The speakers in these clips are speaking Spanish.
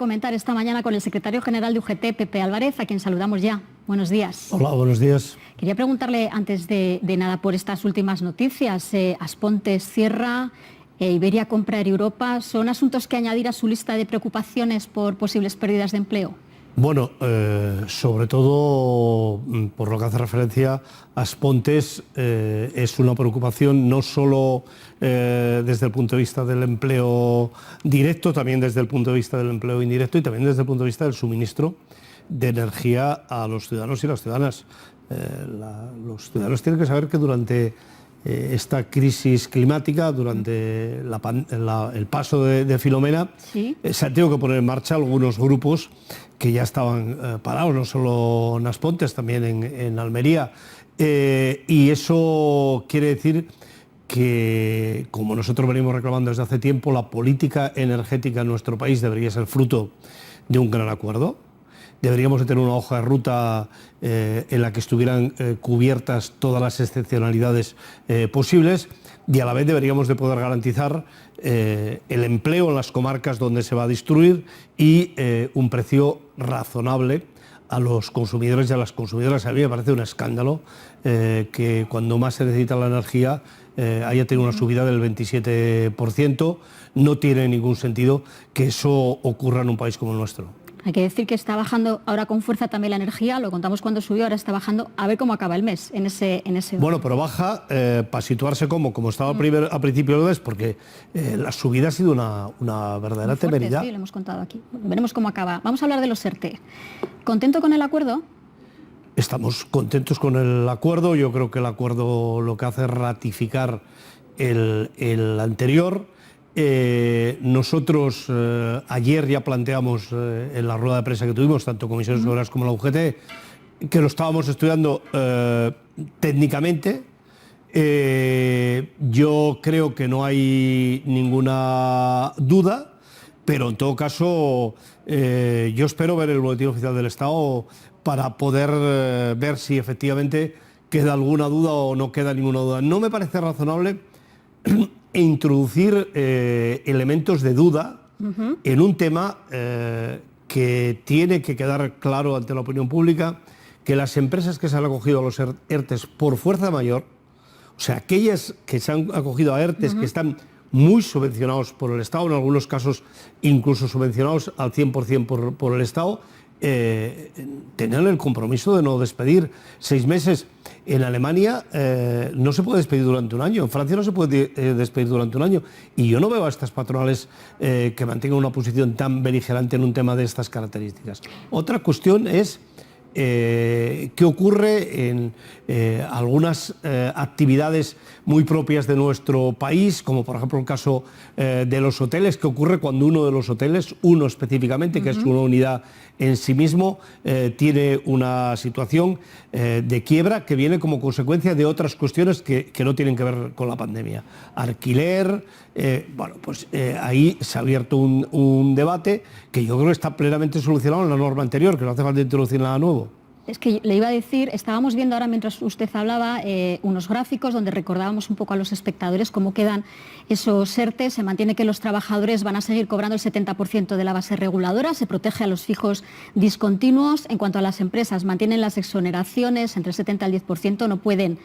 comentar esta mañana con el secretario general de UGT, Pepe Álvarez, a quien saludamos ya. Buenos días. Hola, buenos días. Quería preguntarle antes de nada por estas últimas noticias. Aspontes cierra, Iberia compra Air Europa. ¿Son asuntos que añadir a su lista de preocupaciones por posibles pérdidas de empleo? Bueno, sobre todo por lo que hace referencia a Aspontes, es una preocupación no solo desde el punto de vista del empleo directo, también desde el punto de vista del empleo indirecto y también desde el punto de vista del suministro de energía a los ciudadanos y las ciudadanas. Los ciudadanos tienen que saber que durante esta crisis climática, durante el paso de Filomena, ¿Sí? Se han tenido que poner en marcha algunos grupos que ya estaban parados, no solo en Aspontes, también en Almería. Y eso quiere decir que, como nosotros venimos reclamando desde hace tiempo, la política energética en nuestro país debería ser fruto de un gran acuerdo. Deberíamos de tener una hoja de ruta en la que estuvieran cubiertas todas las excepcionalidades posibles, y a la vez deberíamos de poder garantizar el empleo en las comarcas donde se va a distribuir y un precio razonable a los consumidores y a las consumidoras. A mí me parece un escándalo que cuando más se necesita la energía haya tenido una subida del 27%. No tiene ningún sentido que eso ocurra en un país como el nuestro. Hay que decir que está bajando ahora con fuerza también la energía, lo contamos cuando subió, ahora está bajando, a ver cómo acaba el mes en ese... Bueno, pero baja para situarse como estaba a principio del mes, porque la subida ha sido una verdadera temeridad. Sí, lo hemos contado aquí. Veremos cómo acaba. Vamos a hablar de los ERTE. ¿Contento con el acuerdo? Estamos contentos con el acuerdo. Yo creo que el acuerdo lo que hace es ratificar el anterior. Nosotros ayer ya planteamos en la rueda de prensa que tuvimos, tanto Comisiones Obreras como la UGT, que lo estábamos estudiando técnicamente. Yo creo que no hay ninguna duda, pero en todo caso yo espero ver el Boletín Oficial del Estado para poder ver si efectivamente queda alguna duda o no queda ninguna duda. No me parece razonable introducir elementos de duda en un tema que tiene que quedar claro ante la opinión pública, que las empresas que se han acogido a los ERTES por fuerza mayor, o sea, aquellas que se han acogido a ERTES que están muy subvencionados por el Estado, en algunos casos incluso subvencionados al 100% por el Estado, tener el compromiso de no despedir 6 meses. En Alemania no se puede despedir durante un año, en Francia no se puede despedir durante un año, y yo no veo a estas patronales que mantengan una posición tan beligerante en un tema de estas características. Otra cuestión es qué ocurre en algunas actividades muy propias de nuestro país, como por ejemplo el caso de los hoteles. ¿Qué ocurre cuando uno de los hoteles, uno específicamente, que es una unidad en sí mismo, tiene una situación de quiebra que viene como consecuencia de otras cuestiones que no tienen que ver con la pandemia? Alquiler, bueno, pues ahí se ha abierto un debate que yo creo que está plenamente solucionado en la norma anterior, que no hace falta introducir nada nuevo. Es que le iba a decir, estábamos viendo ahora mientras usted hablaba unos gráficos donde recordábamos un poco a los espectadores cómo quedan esos ERTE. Se mantiene que los trabajadores van a seguir cobrando el 70% de la base reguladora, se protege a los fijos discontinuos. En cuanto a las empresas, mantienen las exoneraciones entre el 70 y el 10%, no pueden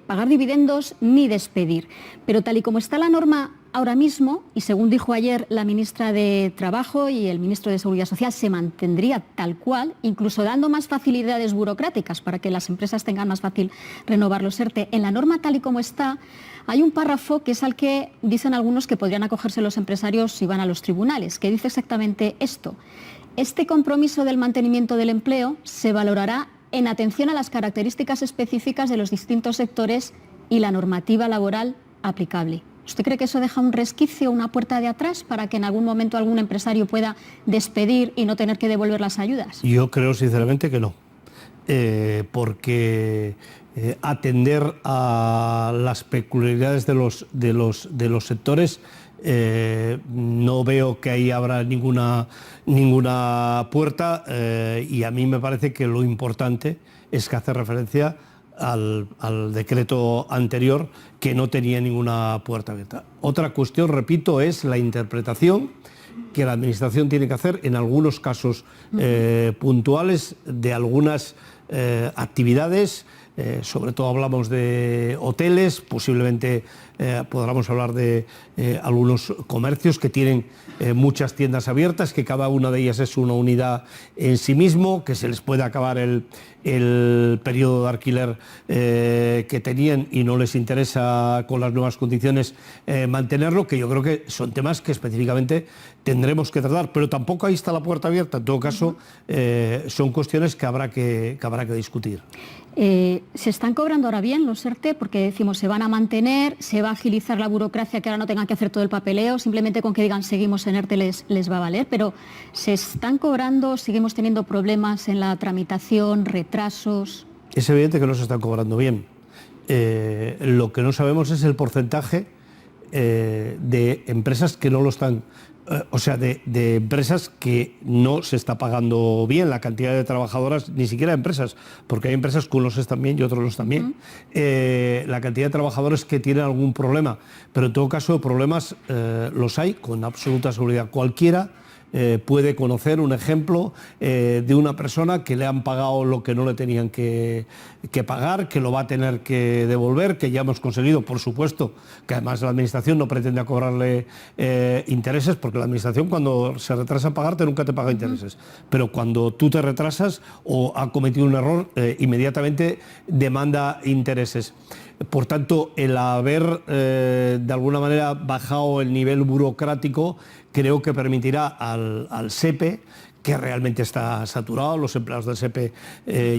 pagar dividendos ni despedir. Pero tal y como está la norma ahora mismo, y según dijo ayer la ministra de Trabajo y el ministro de Seguridad Social, se mantendría tal cual, incluso dando más facilidades burocráticas para que las empresas tengan más fácil renovar los ERTE. En la norma tal y como está, hay un párrafo que es al que dicen algunos que podrían acogerse los empresarios si van a los tribunales, que dice exactamente esto: este compromiso del mantenimiento del empleo se valorará en atención a las características específicas de los distintos sectores y la normativa laboral aplicable. ¿Usted cree que eso deja un resquicio, una puerta de atrás para que en algún momento algún empresario pueda despedir y no tener que devolver las ayudas? Yo creo sinceramente que no, porque atender a las peculiaridades de los sectores, no veo que ahí habrá ninguna puerta, y a mí me parece que lo importante es que hace referencia al decreto anterior, que no tenía ninguna puerta abierta. Otra cuestión, repito, es la interpretación que la Administración tiene que hacer en algunos casos puntuales de algunas actividades. Sobre todo hablamos de hoteles, posiblemente podamos hablar de algunos comercios que tienen muchas tiendas abiertas, que cada una de ellas es una unidad en sí mismo, que se les puede acabar el periodo de alquiler que tenían y no les interesa con las nuevas condiciones mantenerlo, que yo creo que son temas que específicamente tendremos que tratar, pero tampoco ahí está la puerta abierta. En todo caso, son cuestiones que habrá que discutir. ¿Se están cobrando ahora bien los ERTE? Porque decimos, se van a mantener, se va a agilizar la burocracia, que ahora no tengan que hacer todo el papeleo, simplemente con que digan seguimos en ERTE les va a valer, pero ¿se están cobrando? ¿Seguimos teniendo problemas en la tramitación, retrasos? Es evidente que no se están cobrando bien. Lo que no sabemos es el porcentaje de empresas que no lo están, o sea, de empresas que no se está pagando bien la cantidad de trabajadoras, ni siquiera empresas, porque hay empresas que unos están bien y otros no están bien. La cantidad de trabajadores que tienen algún problema, pero en todo caso problemas los hay con absoluta seguridad. Cualquiera puede conocer un ejemplo de una persona que le han pagado lo que no le tenían que pagar, que lo va a tener que devolver, que ya hemos conseguido, por supuesto, que además la Administración no pretende cobrarle intereses, porque la Administración cuando se retrasa en pagarte nunca te paga intereses, pero cuando tú te retrasas o ha cometido un error, inmediatamente demanda intereses. Por tanto, el haber de alguna manera bajado el nivel burocrático creo que permitirá al SEPE, que realmente está saturado, los empleados del SEPE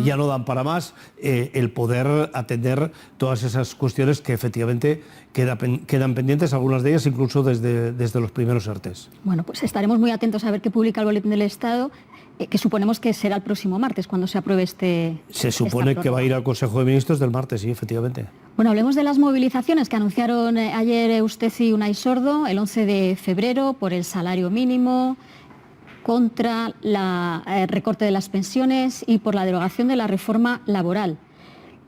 ya no dan para más, el poder atender todas esas cuestiones que efectivamente quedan pendientes, algunas de ellas incluso desde los primeros ERTEs. Bueno, pues estaremos muy atentos a ver qué publica el Boletín del Estado, que suponemos que será el próximo martes cuando se apruebe Se supone que va a ir al Consejo de Ministros del martes, sí, efectivamente. Bueno, hablemos de las movilizaciones que anunciaron ayer usted y Unai Sordo, el 11 de febrero, por el salario mínimo, contra el recorte de las pensiones y por la derogación de la reforma laboral.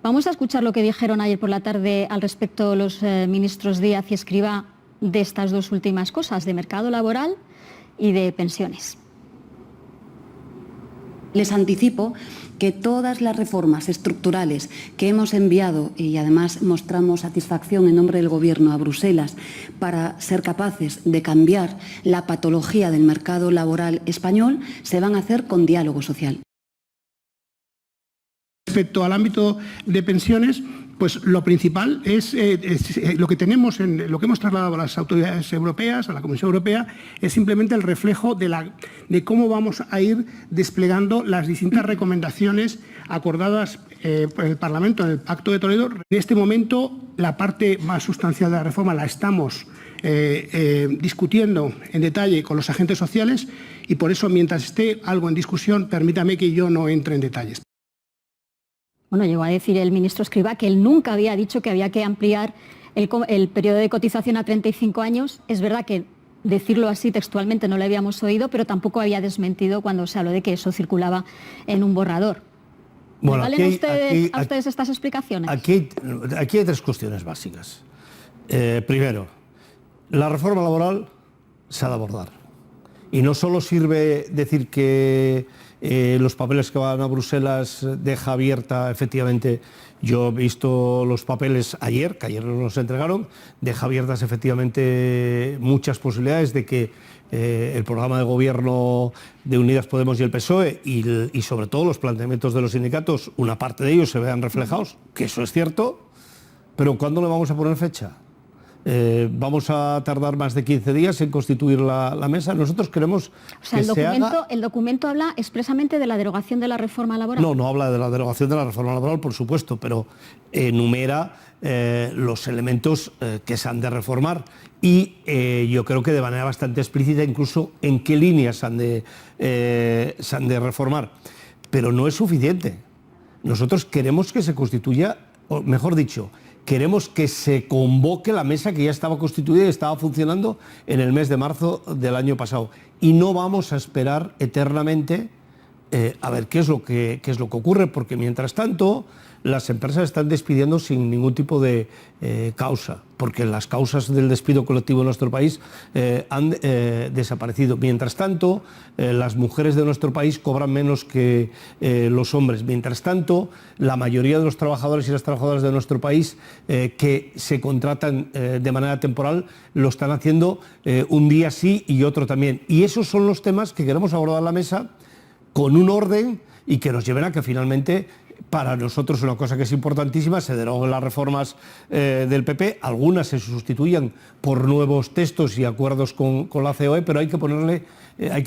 Vamos a escuchar lo que dijeron ayer por la tarde al respecto los ministros Díaz y Escrivá de estas dos últimas cosas, de mercado laboral y de pensiones. Les anticipo que todas las reformas estructurales que hemos enviado, y además mostramos satisfacción en nombre del Gobierno a Bruselas, para ser capaces de cambiar la patología del mercado laboral español, se van a hacer con diálogo social. Respecto al ámbito de pensiones, pues lo principal es lo que tenemos, lo que hemos trasladado a las autoridades europeas, a la Comisión Europea, es simplemente el reflejo de cómo vamos a ir desplegando las distintas recomendaciones acordadas por el Parlamento en el Pacto de Toledo. En este momento, la parte más sustancial de la reforma la estamos discutiendo en detalle con los agentes sociales y por eso, mientras esté algo en discusión, permítame que yo no entre en detalles. Bueno, llegó a decir el ministro Escrivá que él nunca había dicho que había que ampliar el periodo de cotización a 35 años. Es verdad que decirlo así textualmente no lo habíamos oído, pero tampoco había desmentido cuando se habló de que eso circulaba en un borrador. Bueno, ¿Valen a ustedes estas explicaciones? Aquí hay tres cuestiones básicas. Primero, la reforma laboral se ha de abordar. Y no solo sirve decir que los papeles que van a Bruselas deja abierta, efectivamente, yo he visto los papeles ayer, que ayer nos los entregaron, deja abiertas efectivamente muchas posibilidades de que el programa de gobierno de Unidas Podemos y el PSOE y sobre todo los planteamientos de los sindicatos, una parte de ellos se vean reflejados, que eso es cierto, pero ¿cuándo le vamos a poner fecha? ¿Vamos a tardar más de 15 días en constituir la mesa? Nosotros queremos el documento habla expresamente de la derogación de la reforma laboral. No habla de la derogación de la reforma laboral, por supuesto, pero enumera los elementos que se han de reformar y yo creo que de manera bastante explícita incluso en qué líneas se han de reformar. Pero no es suficiente. Nosotros queremos que se constituya, o mejor dicho, queremos que se convoque la mesa que ya estaba constituida y estaba funcionando en el mes de marzo del año pasado. Y no vamos a esperar eternamente a ver qué es lo que ocurre, porque mientras tanto las empresas están despidiendo sin ningún tipo de causa, porque las causas del despido colectivo en nuestro país han desaparecido. Mientras tanto, las mujeres de nuestro país cobran menos que los hombres. Mientras tanto, la mayoría de los trabajadores y las trabajadoras de nuestro país que se contratan de manera temporal lo están haciendo un día sí y otro también. Y esos son los temas que queremos abordar en la mesa con un orden y que nos lleven a que finalmente, para nosotros una cosa que es importantísima, se deroguen las reformas del PP, algunas se sustituyan por nuevos textos y acuerdos con la COE, pero hay que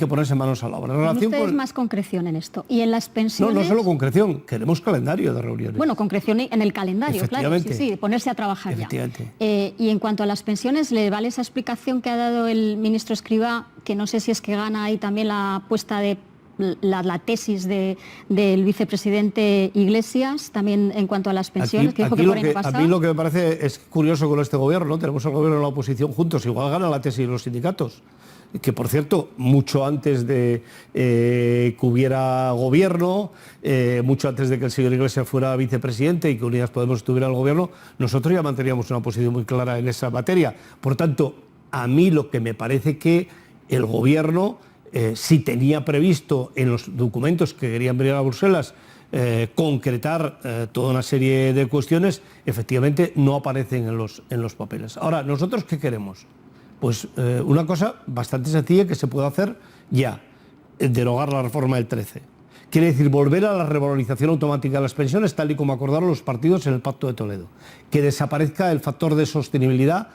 ponerse manos a la obra. Ustedes más concreción en esto. Y en las pensiones... No solo concreción, queremos calendario de reuniones. Bueno, concreción en el calendario, claro, sí, ponerse a trabajar ya. Y en cuanto a las pensiones, ¿le vale esa explicación que ha dado el ministro Escrivá, que no sé si es que gana ahí también la apuesta de la tesis del vicepresidente Iglesias, también en cuanto a las pensiones, que dijo que por año pasado? A mí lo que me parece es curioso con este gobierno, ¿no? Tenemos al gobierno y la oposición juntos, igual gana la tesis de los sindicatos, que por cierto, mucho antes de que hubiera gobierno, mucho antes de que el señor Iglesias fuera vicepresidente y que Unidas Podemos estuviera en el gobierno, nosotros ya manteníamos una posición muy clara en esa materia. Por tanto, a mí lo que me parece que el gobierno... si tenía previsto en los documentos que querían venir a Bruselas concretar toda una serie de cuestiones, efectivamente no aparecen en los papeles. Ahora, ¿nosotros qué queremos? Pues una cosa bastante sencilla que se puede hacer ya, derogar la reforma del 13. Quiere decir volver a la revalorización automática de las pensiones tal y como acordaron los partidos en el Pacto de Toledo. Que desaparezca el factor de sostenibilidad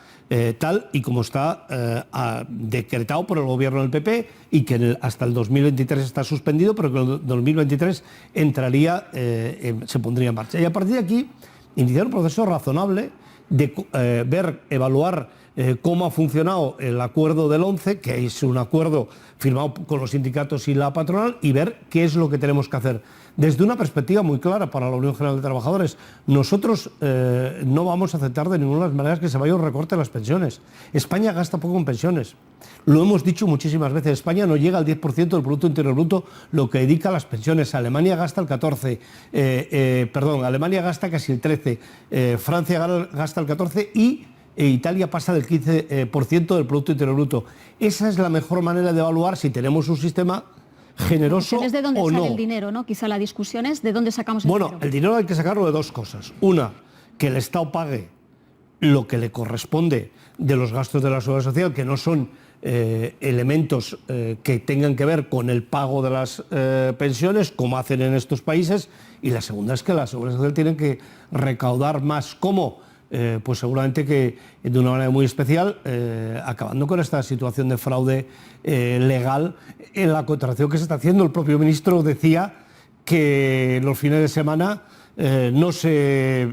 tal y como está decretado por el gobierno del PP y que hasta el 2023 está suspendido, pero que en el 2023 entraría, se pondría en marcha. Y a partir de aquí, iniciar un proceso razonable de evaluar cómo ha funcionado el acuerdo del 11, que es un acuerdo firmado con los sindicatos y la patronal, y ver qué es lo que tenemos que hacer. Desde una perspectiva muy clara para la Unión General de Trabajadores, nosotros no vamos a aceptar de ninguna de las maneras que se vaya un recorte de las pensiones. España gasta poco en pensiones. Lo hemos dicho muchísimas veces, España no llega al 10% del Producto Interior Bruto lo que dedica a las pensiones. Alemania gasta el 14%, Alemania gasta casi el 13%, Francia gasta el 14% y Italia pasa del 15% del Producto Interior Bruto. Esa es la mejor manera de evaluar si tenemos un sistema generoso ¿Es de dónde o sale no. el dinero, ¿no? Quizá la discusión es de dónde sacamos el dinero. Bueno, el dinero hay que sacarlo de dos cosas. Una, que el Estado pague lo que le corresponde de los gastos de la seguridad social, que no son elementos que tengan que ver con el pago de las pensiones, como hacen en estos países. Y la segunda es que la seguridad social tiene que recaudar más. ¿Cómo? Pues seguramente que de una manera muy especial, acabando con esta situación de fraude legal en la contratación que se está haciendo. El propio ministro decía que los fines de semana no se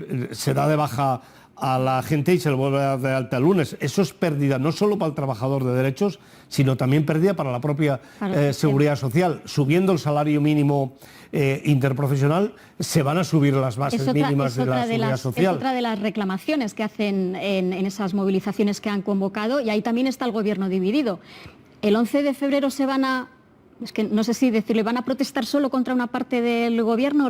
da de baja a la gente y se le vuelve a dar de alta el lunes. Eso es pérdida no solo para el trabajador de derechos, sino también pérdida para la propia seguridad social. Subiendo el salario mínimo interprofesional, se van a subir las bases mínimas de la seguridad social. Es otra de las reclamaciones que hacen en esas movilizaciones que han convocado, y ahí también está el gobierno dividido. El 11 de febrero se van a... Es que no sé si decirle, ¿van a protestar solo contra una parte del gobierno?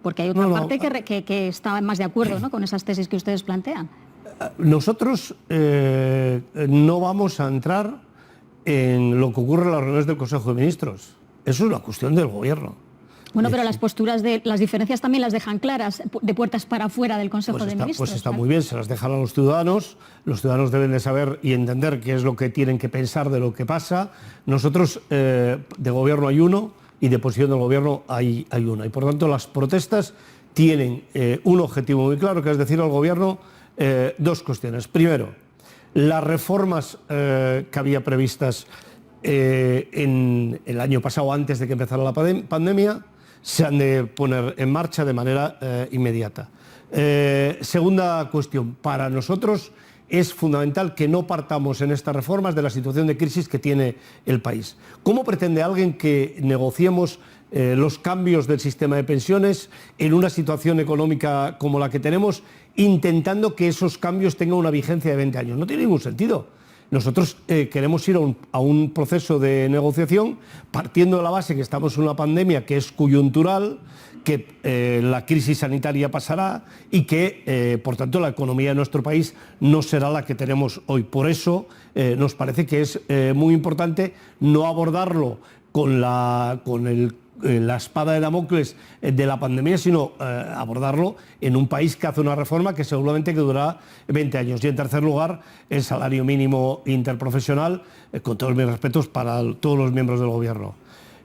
Porque hay otra parte que está más de acuerdo, ¿no?, con esas tesis que ustedes plantean. Nosotros no vamos a entrar en lo que ocurre en las reuniones del Consejo de Ministros. Eso es una cuestión del gobierno. Bueno, pero las posturas, las diferencias también las dejan claras, de puertas para afuera del Consejo de Ministros. Pues está muy bien, se las dejan a los ciudadanos deben de saber y entender qué es lo que tienen que pensar de lo que pasa. Nosotros, de gobierno hay uno y de posición del gobierno hay una. Y por tanto las protestas tienen un objetivo muy claro, que es decir al gobierno dos cuestiones. Primero, las reformas que había previstas en el año pasado, antes de que empezara la pandemia, se han de poner en marcha de manera inmediata. Segunda cuestión, para nosotros es fundamental que no partamos en estas reformas de la situación de crisis que tiene el país. ¿Cómo pretende alguien que negociemos los cambios del sistema de pensiones en una situación económica como la que tenemos, intentando que esos cambios tengan una vigencia de 20 años? No tiene ningún sentido. Nosotros queremos ir a un proceso de negociación partiendo de la base que estamos en una pandemia que es coyuntural, que la crisis sanitaria pasará y que, por tanto, la economía de nuestro país no será la que tenemos hoy. Por eso nos parece que es muy importante no abordarlo con la espada de Damocles de la pandemia, sino abordarlo en un país que hace una reforma que seguramente que durará 20 años. Y en tercer lugar, el salario mínimo interprofesional, con todos mis respetos para todos los miembros del Gobierno.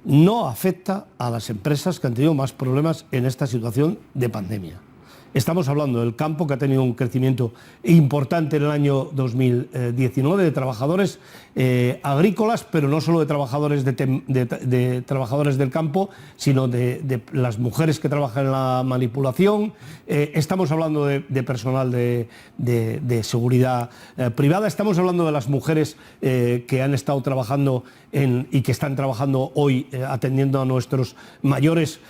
No afecta a las empresas que han tenido más problemas en esta situación de pandemia. Estamos hablando del campo, que ha tenido un crecimiento importante en el año 2019 de trabajadores agrícolas, pero no solo de trabajadores de trabajadores del campo, sino de las mujeres que trabajan en la manipulación. Estamos hablando de personal de seguridad privada. Estamos hablando de las mujeres que han estado trabajando y que están trabajando hoy atendiendo a nuestros mayores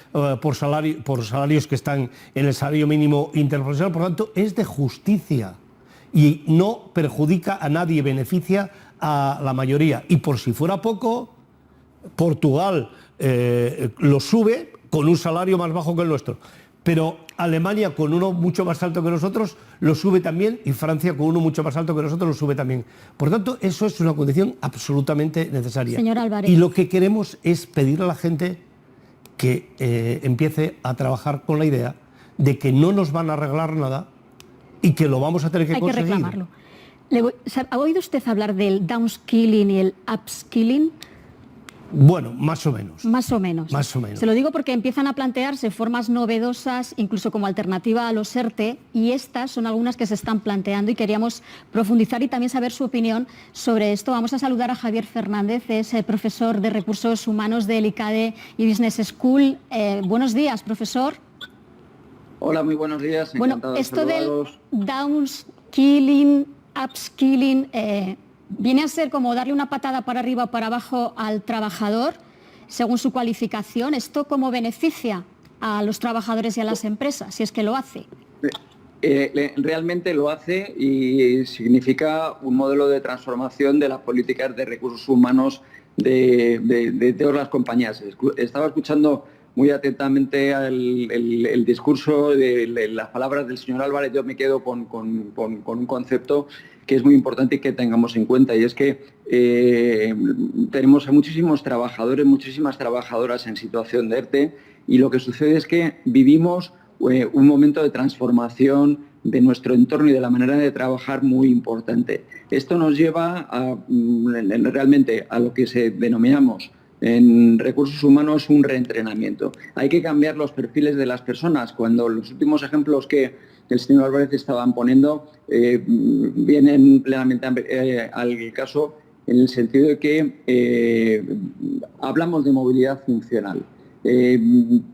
por salarios que están en el salario mínimo interprofesional. Por tanto, es de justicia y no perjudica a nadie, beneficia a la mayoría. Y por si fuera poco, Portugal lo sube con un salario más bajo que el nuestro. Pero Alemania, con uno mucho más alto que nosotros, lo sube también, y Francia, con uno mucho más alto que nosotros, lo sube también. Por tanto, eso es una condición absolutamente necesaria. Señor Álvarez. Y lo que queremos es pedir a la gente que empiece a trabajar con la idea de que no nos van a arreglar nada y que lo vamos a tener que conseguir. Hay que reclamarlo. ¿Ha oído usted hablar del downskilling y el upskilling? Bueno, más o menos. Más o menos. Más o menos. Se lo digo porque empiezan a plantearse formas novedosas, incluso como alternativa a los ERTE, y estas son algunas que se están planteando y queríamos profundizar y también saber su opinión sobre esto. Vamos a saludar a Javier Fernández, es profesor de Recursos Humanos del ICADE y Business School. Buenos días, profesor. Hola, muy buenos días. Bueno, esto del downskilling, upskilling, viene a ser como darle una patada para arriba o para abajo al trabajador, según su cualificación. ¿Esto cómo beneficia a los trabajadores y a las empresas, si es que lo hace? Realmente lo hace y significa un modelo de transformación de las políticas de recursos humanos de todas las compañías. Estaba escuchando muy atentamente el discurso de las palabras del señor Álvarez. Yo me quedo con un concepto que es muy importante y que tengamos en cuenta, y es que tenemos a muchísimos trabajadores, muchísimas trabajadoras en situación de ERTE, y lo que sucede es que vivimos un momento de transformación de nuestro entorno y de la manera de trabajar muy importante. Esto nos lleva realmente a lo que denominamos en recursos humanos un reentrenamiento. Hay que cambiar los perfiles de las personas. Cuando los últimos ejemplos que el señor Álvarez estaban poniendo vienen plenamente al caso, en el sentido de que hablamos de movilidad funcional. El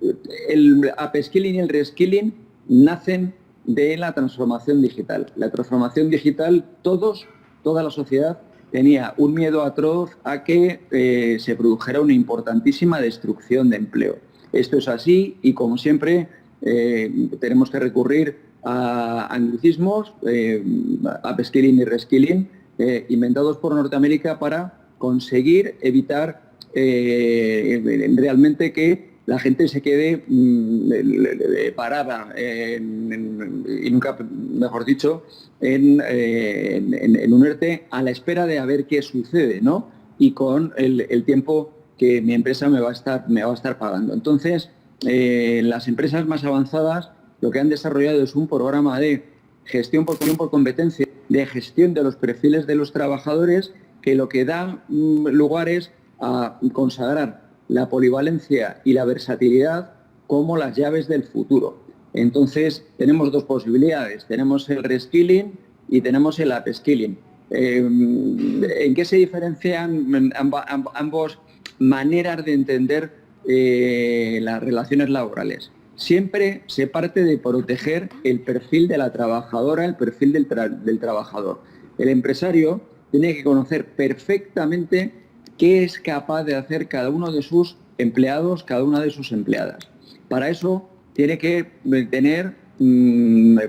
upskilling y el reskilling nacen de la transformación digital. La transformación digital, toda la sociedad tenía un miedo atroz a que se produjera una importantísima destrucción de empleo. Esto es así y, como siempre, tenemos que recurrir a anglicismos, upskilling y reskilling, inventados por Norteamérica para conseguir evitar realmente que la gente se quede parada y nunca, mejor dicho, en un ERTE a la espera de a ver qué sucede, ¿no? Y con el tiempo que mi empresa me va a estar pagando. Entonces, las empresas más avanzadas lo que han desarrollado es un programa de gestión por competencia, de gestión de los perfiles de los trabajadores, que lo que da lugar es a consagrar la polivalencia y la versatilidad como las llaves del futuro. Entonces, tenemos dos posibilidades. Tenemos el reskilling y tenemos el upskilling. ¿En qué se diferencian ambas maneras de entender las relaciones laborales? Siempre se parte de proteger el perfil de la trabajadora, el perfil del trabajador. El empresario tiene que conocer perfectamente qué es capaz de hacer cada uno de sus empleados, cada una de sus empleadas. Para eso tiene que tener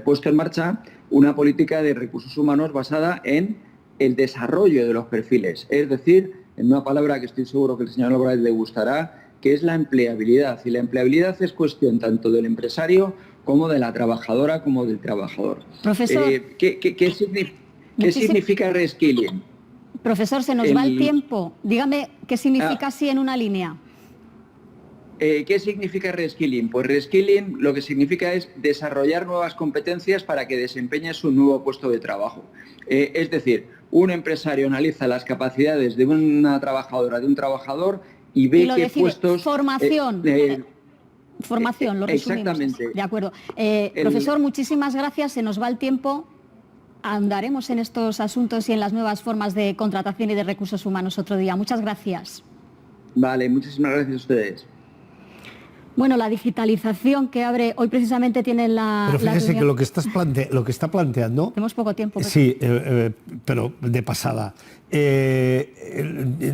puesto en marcha una política de recursos humanos basada en el desarrollo de los perfiles, es decir, en una palabra que estoy seguro que el señor Álvarez le gustará, que es la empleabilidad. Y la empleabilidad es cuestión tanto del empresario como de la trabajadora como del trabajador. Profesor, ¿Qué significa reskilling? Profesor, se nos va el tiempo. Dígame qué significa así en una línea. ¿Qué significa reskilling? Pues reskilling lo que significa es desarrollar nuevas competencias para que desempeñes su nuevo puesto de trabajo. Es decir, un empresario analiza las capacidades de una trabajadora, de un trabajador y ve qué puestos... Formación. Formación, lo resumimos. Exactamente. De acuerdo. Profesor, muchísimas gracias. Se nos va el tiempo. Andaremos en estos asuntos y en las nuevas formas de contratación y de recursos humanos otro día. Muchas gracias. Vale, muchísimas gracias a ustedes. Bueno, la digitalización que abre, hoy precisamente tienen la... Pero fíjese reunión... que lo que está planteando... Tenemos poco tiempo. Sí, pero de pasada.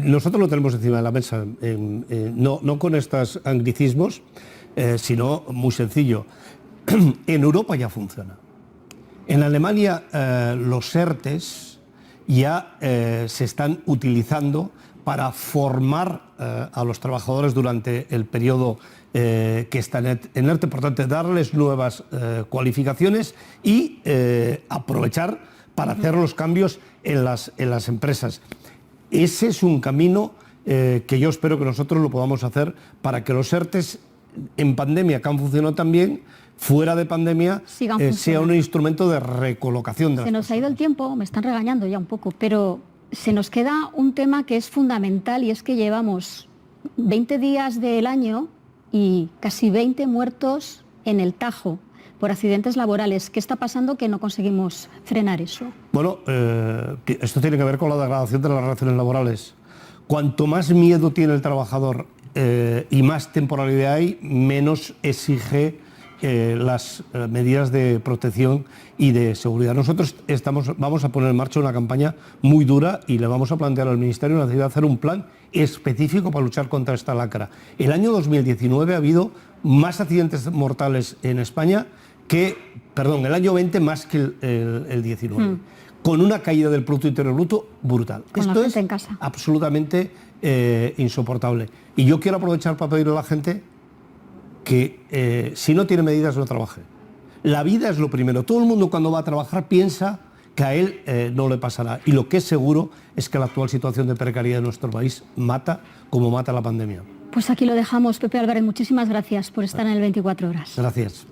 Nosotros lo tenemos encima de la mesa, no con estos anglicismos, sino muy sencillo. En Europa ya funciona. En Alemania los ERTEs ya se están utilizando para formar a los trabajadores durante el periodo que están en ERTE, por tanto, darles nuevas cualificaciones y aprovechar para hacer los cambios en las empresas. Ese es un camino que yo espero que nosotros lo podamos hacer para que los ERTEs en pandemia, que han funcionado tan bien, fuera de pandemia, sea un instrumento de recolocación de las personas. Se nos ha ido el tiempo, me están regañando ya un poco, pero se nos queda un tema que es fundamental y es que llevamos 20 días del año y casi 20 muertos en el Tajo por accidentes laborales. ¿Qué está pasando que no conseguimos frenar eso? Bueno, esto tiene que ver con la degradación de las relaciones laborales. Cuanto más miedo tiene el trabajador y más temporalidad hay, menos exige las medidas de protección y de seguridad. Nosotros vamos a poner en marcha una campaña muy dura y le vamos a plantear al Ministerio la necesidad de hacer un plan específico para luchar contra esta lacra. El año 2019 ha habido más accidentes mortales en España el año 20 más que el 19, con una caída del Producto Interior Bruto brutal. Esto es absolutamente insoportable. Y yo quiero aprovechar para pedirle a la gente que si no tiene medidas no trabaje. La vida es lo primero. Todo el mundo cuando va a trabajar piensa que a él no le pasará. Y lo que es seguro es que la actual situación de precariedad de nuestro país mata como mata la pandemia. Pues aquí lo dejamos. Pepe Álvarez, muchísimas gracias por estar en el 24 Horas. Gracias.